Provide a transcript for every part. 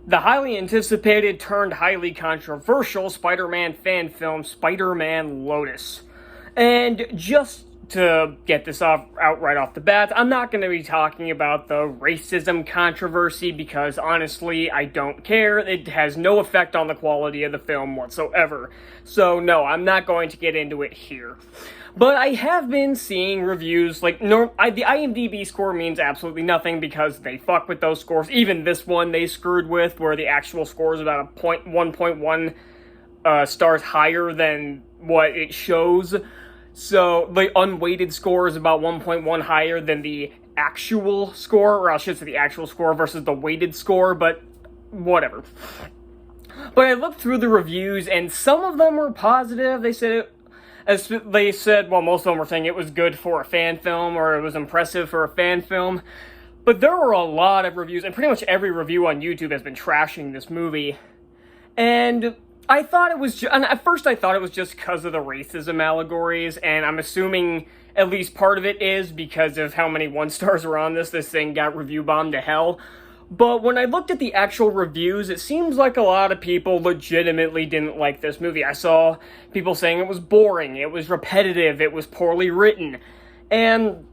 the highly anticipated turned highly controversial Spider-Man fan film, Spider-Man Lotus. And just to get this out right off the bat, I'm not going to be talking about the racism controversy because honestly, I don't care. It has no effect on the quality of the film whatsoever. So no, I'm not going to get into it here. But I have been seeing reviews, like, the IMDb score means absolutely nothing because they fuck with those scores. Even this one they screwed with, where the actual score is about 1.1 stars higher than what it shows. So, the unweighted score is about 1.1 higher than the actual score, or I should say the actual score versus the weighted score, but whatever. But I looked through the reviews, and some of them were positive. They said, well, most of them were saying it was good for a fan film, or it was impressive for a fan film. But there were a lot of reviews, and pretty much every review on YouTube has been trashing this movie. And I thought it was, and at first I thought it was just because of the racism allegories, and I'm assuming at least part of it is because of how many 1-stars are on this thing got review bombed to hell. But when I looked at the actual reviews, it seems like a lot of people legitimately didn't like this movie. I saw people saying it was boring, it was repetitive, it was poorly written. And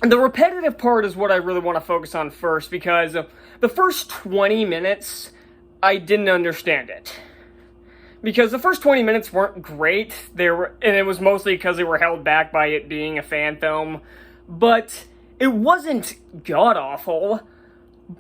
the repetitive part is what I really want to focus on first, because the first 20 minutes, I didn't understand it. Because the first 20 minutes weren't great, and it was mostly because they were held back by it being a fan film. But it wasn't god-awful.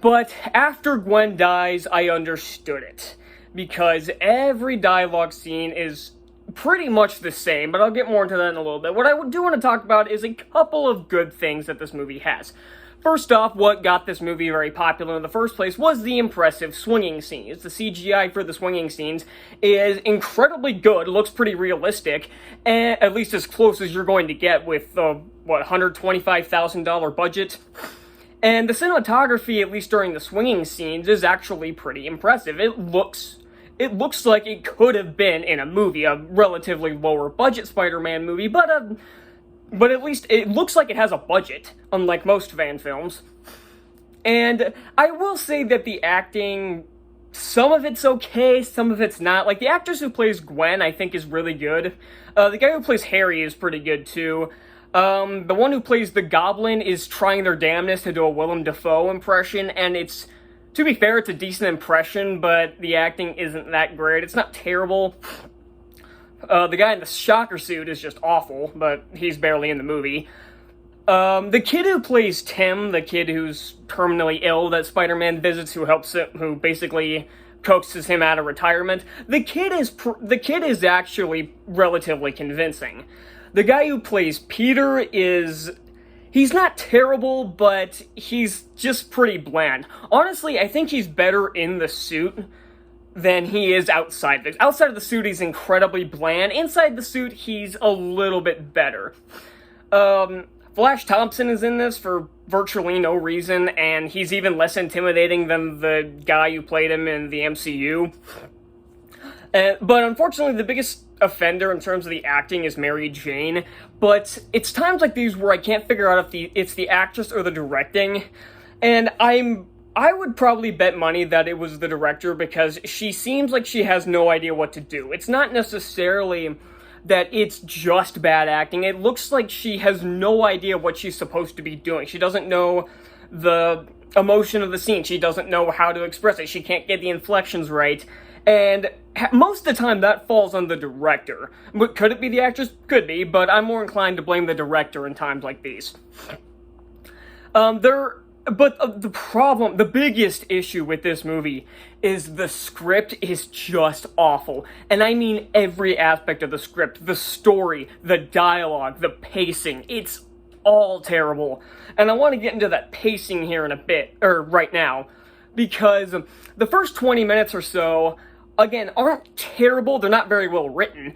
But after Gwen dies, I understood it. Because every dialogue scene is pretty much the same, but I'll get more into that in a little bit. What I do want to talk about is a couple of good things that this movie has. First off, what got this movie very popular in the first place was the impressive swinging scenes. The CGI for the swinging scenes is incredibly good, looks pretty realistic, and at least as close as you're going to get with the, $125,000 budget. And the cinematography, at least during the swinging scenes, is actually pretty impressive. It looks like it could have been in a movie, a relatively lower budget Spider-Man movie, but at least it looks like it has a budget, unlike most fan films. And I will say that the acting, some of it's okay, some of it's not. Like, the actress who plays Gwen, I think, is really good. The guy who plays Harry is pretty good, too. The one who plays the Goblin is trying their damnedest to do a Willem Dafoe impression, and to be fair, it's a decent impression, but the acting isn't that great. It's not terrible. The guy in the shocker suit is just awful, but he's barely in the movie. The kid who plays Tim, the kid who's terminally ill that Spider-Man visits, who basically coaxes him out of retirement, the kid is actually relatively convincing. The guy who plays Peter he's not terrible, but he's just pretty bland. Honestly, I think he's better in the suit than he is outside. Outside of the suit, he's incredibly bland. Inside the suit, he's a little bit better. Flash Thompson is in this for virtually no reason, and he's even less intimidating than the guy who played him in the MCU. But unfortunately, the biggest offender in terms of the acting is Mary Jane, but it's times like these where I can't figure out if it's the actress or the directing, and I would probably bet money that it was the director, because she seems like she has no idea what to do. It's not necessarily that it's just bad acting. It looks like she has no idea what she's supposed to be doing. She doesn't know the emotion of the scene. She doesn't know how to express it. She can't get the inflections right. And most of the time, that falls on the director. Could it be the actress? Could be, but I'm more inclined to blame the director in times like these. The biggest issue with this movie is the script is just awful. And I mean every aspect of the script. The story, the dialogue, the pacing. It's all terrible. And I want to get into that pacing here in a bit, or right now. Because the first 20 minutes or so, again, aren't terrible. They're not very well written,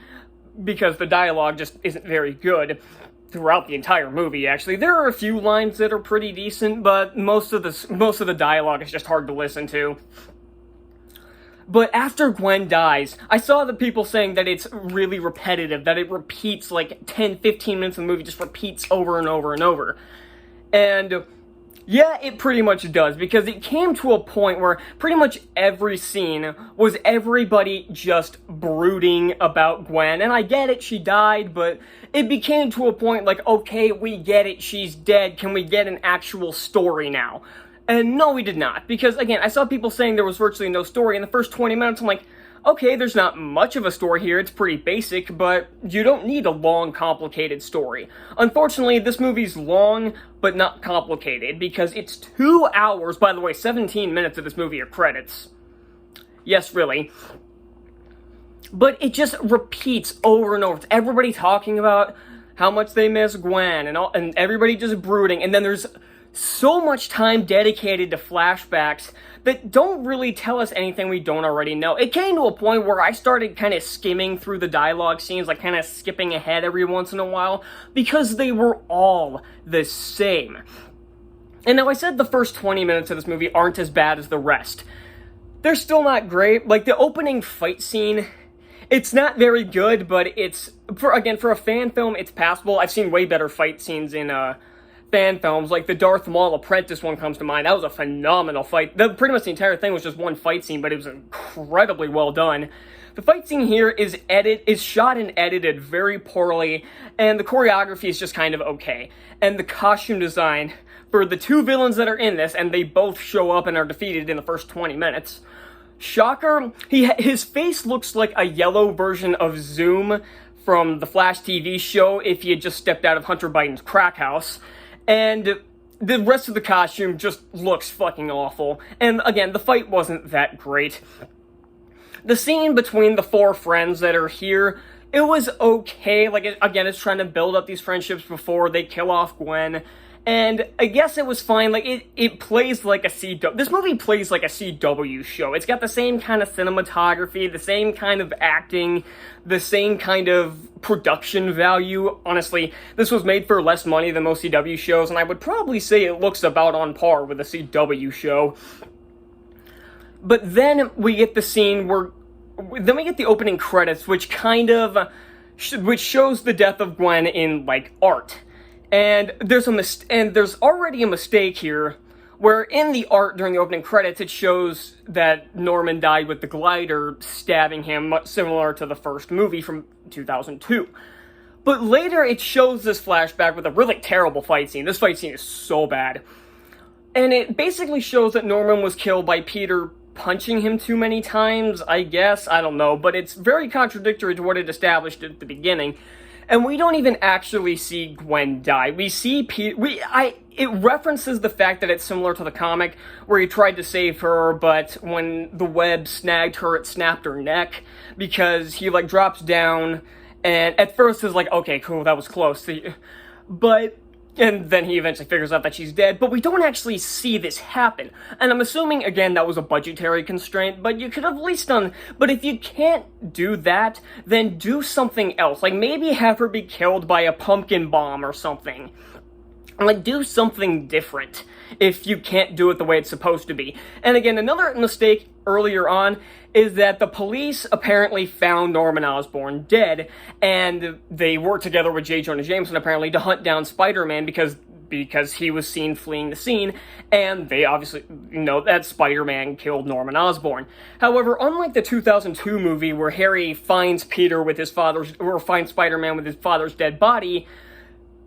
because the dialogue just isn't very good throughout the entire movie, actually. There are a few lines that are pretty decent, but most of the dialogue is just hard to listen to. But after Gwen dies, I saw the people saying that it's really repetitive, that it repeats like 10, 15 minutes of the movie, just repeats over and over and over. And Yeah, it pretty much does, because it came to a point where pretty much every scene was everybody just brooding about Gwen. And I get it, she died, but it became to a point like, okay, we get it, she's dead, can we get an actual story now? And no, we did not, because again, I saw people saying there was virtually no story. In the first 20 minutes, I'm like, okay, there's not much of a story here, it's pretty basic, but you don't need a long, complicated story. Unfortunately, this movie's long, but not complicated, because it's 2 hours. By the way, 17 minutes of this movie are credits. Yes, really. But it just repeats over and over. It's everybody talking about how much they miss Gwen, and everybody just brooding, and then there's so much time dedicated to flashbacks that don't really tell us anything we don't already know. It came to a point where I started kind of skimming through the dialogue scenes, like kind of skipping ahead every once in a while, because they were all the same. And now I said the first 20 minutes of this movie aren't as bad as the rest. They're still not great. Like, the opening fight scene, it's not very good, but it's, for a fan film, it's passable. I've seen way better fight scenes in, fan films, like the Darth Maul Apprentice one comes to mind. That was a phenomenal fight. Pretty much the entire thing was just one fight scene, but it was incredibly well done. The fight scene here is shot and edited very poorly, and the choreography is just kind of okay. And the costume design for the two villains that are in this, and they both show up and are defeated in the first 20 minutes. Shocker, his face looks like a yellow version of Zoom from the Flash TV show if he had just stepped out of Hunter Biden's crack house. And the rest of the costume just looks fucking awful. And again, the fight wasn't that great. The scene between the four friends that are here, it was okay. Like, again, it's trying to build up these friendships before they kill off Gwen. And I guess it was fine. Like, it plays like a CW. This movie plays like a CW show. It's got the same kind of cinematography, the same kind of acting, the same kind of production value. Honestly, this was made for less money than most CW shows, and I would probably say it looks about on par with a CW show. But then we get the scene then we get the opening credits, which which shows the death of Gwen in, like, art. And there's already a mistake here, where in the art during the opening credits, it shows that Norman died with the glider stabbing him, much similar to the first movie from 2002. But later, it shows this flashback with a really terrible fight scene. This fight scene is so bad. And it basically shows that Norman was killed by Peter punching him too many times, I guess. I don't know. But it's very contradictory to what it established at the beginning. And we don't even actually see Gwen die. We see it references the fact that it's similar to the comic, where he tried to save her, but when the web snagged her, it snapped her neck, because he, like, drops down, and at first is like, okay, cool, that was close. And then he eventually figures out that she's dead, but we don't actually see this happen. And I'm assuming, again, that was a budgetary constraint, but you could have at least done... But if you can't do that, then do something else. Like, maybe have her be killed by a pumpkin bomb or something. Like, do something different if you can't do it the way it's supposed to be. And again, another mistake earlier on is that the police apparently found Norman Osborn dead, and they worked together with J. Jonah Jameson, apparently, to hunt down Spider-Man because he was seen fleeing the scene, and they obviously know that Spider-Man killed Norman Osborn. However, unlike the 2002 movie where Harry finds Spider-Man with his father's dead body,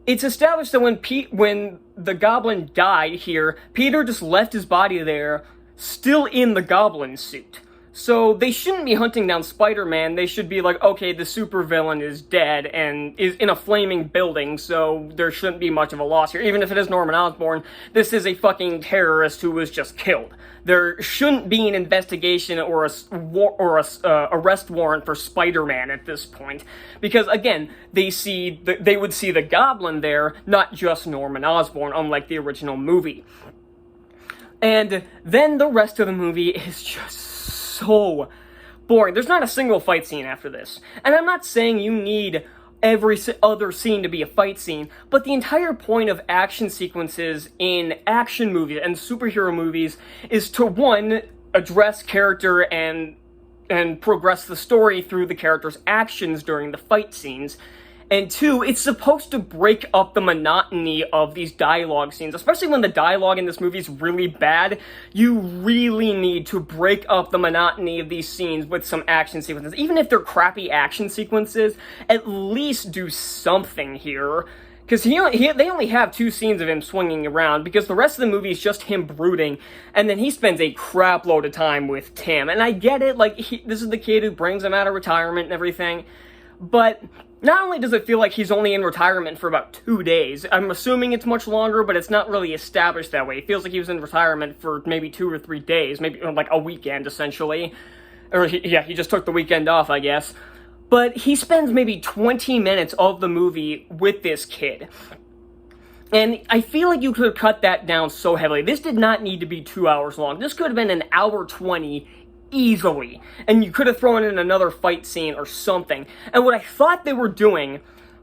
it's established that when the Goblin died here, Peter just left his body there, still in the Goblin suit. So they shouldn't be hunting down Spider-Man. They should be like, okay, the supervillain is dead and is in a flaming building, so there shouldn't be much of a loss here. Even if it is Norman Osborn, this is a fucking terrorist who was just killed. There shouldn't be an investigation or a arrest warrant for Spider-Man at this point, because again, they would see the Goblin there, not just Norman Osborn, unlike the original movie. And then the rest of the movie is just so boring. There's not a single fight scene after this. And I'm not saying you need every other scene to be a fight scene, but the entire point of action sequences in action movies and superhero movies is to, one, address character and progress the story through the character's actions during the fight scenes. And two, it's supposed to break up the monotony of these dialogue scenes, especially when the dialogue in this movie is really bad. You really need to break up the monotony of these scenes with some action sequences. Even if they're crappy action sequences, at least do something here. Because they only have 2 scenes of him swinging around, because the rest of the movie is just him brooding, and then he spends a crap load of time with Tim. And I get it, like, this is the kid who brings him out of retirement and everything, but not only does it feel like he's only in retirement for about 2 days, I'm assuming it's much longer, but it's not really established that way. It feels like he was in retirement for maybe 2 or 3 days, maybe like a weekend, essentially. Or, he just took the weekend off, I guess. But he spends maybe 20 minutes of the movie with this kid. And I feel like you could have cut that down so heavily. This did not need to be 2 hours long. This could have been an hour 20 easily. And you could have thrown in another fight scene or something. And what I thought they were doing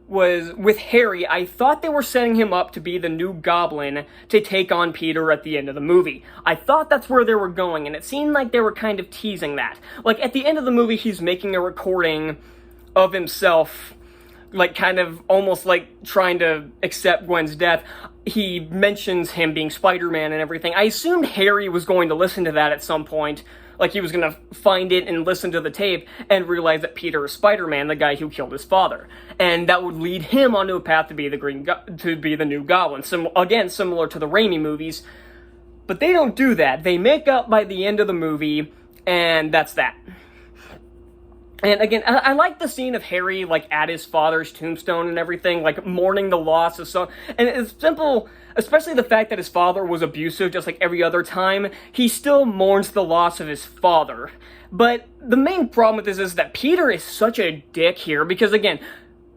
was, with Harry, I thought they were setting him up to be the new Goblin to take on Peter at the end of the movie. I thought that's where they were going, and it seemed like they were kind of teasing that. Like, at the end of the movie, he's making a recording of himself, like, kind of almost like trying to accept Gwen's death. He mentions him being Spider-Man and everything. I assumed Harry was going to listen to that at some point. Like, he was going to find it and listen to the tape and realize that Peter is Spider-Man, the guy who killed his father. And that would lead him onto a path to be the new Goblin. Again, similar to the Raimi movies. But they don't do that. They make up by the end of the movie, and that's that. And again, I like the scene of Harry, like, at his father's tombstone and everything, like, mourning the loss of son. And it's simple, especially the fact that his father was abusive just like every other time. He still mourns the loss of his father. But the main problem with this is that Peter is such a dick here, because again,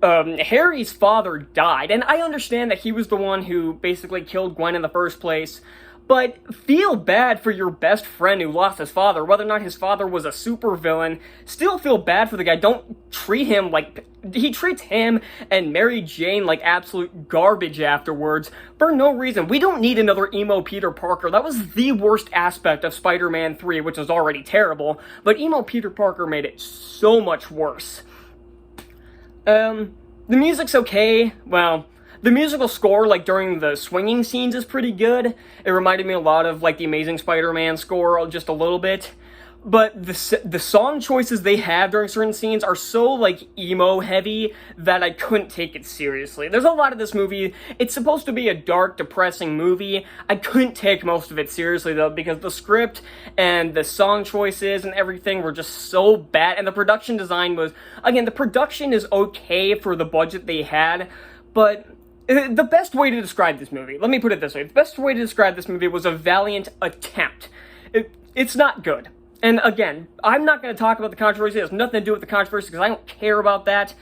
Harry's father died, and I understand that he was the one who basically killed Gwen in the first place, but feel bad for your best friend who lost his father. Whether or not his father was a supervillain, still feel bad for the guy. Don't treat him like... He treats him and Mary Jane like absolute garbage afterwards for no reason. We don't need another emo Peter Parker. That was the worst aspect of Spider-Man 3, which was already terrible, but emo Peter Parker made it so much worse. The music's okay. Well, the musical score, like, during the swinging scenes is pretty good. It reminded me a lot of, like, the Amazing Spider-Man score, just a little bit. But the song choices they have during certain scenes are so, like, emo-heavy that I couldn't take it seriously. There's a lot of this movie. It's supposed to be a dark, depressing movie. I couldn't take most of it seriously, though, because the script and the song choices and everything were just so bad. And the production design was... Again, the production is okay for the budget they had, but... The best way to describe this movie, let me put it this way, the best way to describe this movie was a valiant attempt. It's not good. And again, I'm not going to talk about the controversy. It has nothing to do with the controversy because I don't care about that.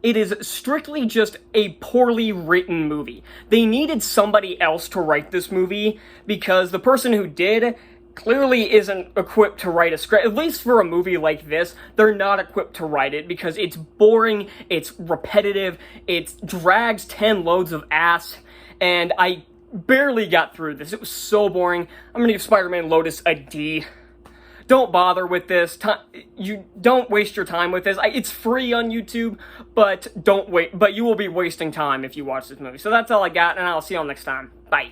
It is strictly just a poorly written movie. They needed somebody else to write this movie because the person who did clearly isn't equipped to write a script. At least for a movie like this, they're not equipped to write it because it's boring, it's repetitive, it drags 10 loads of ass, and I barely got through this. It was so boring. I'm gonna give Spider-Man Lotus a D. Don't bother with this. You don't waste your time with this. It's free on YouTube, but don't wait. But you will be wasting time if you watch this movie. So that's all I got, and I'll see y'all next time. Bye.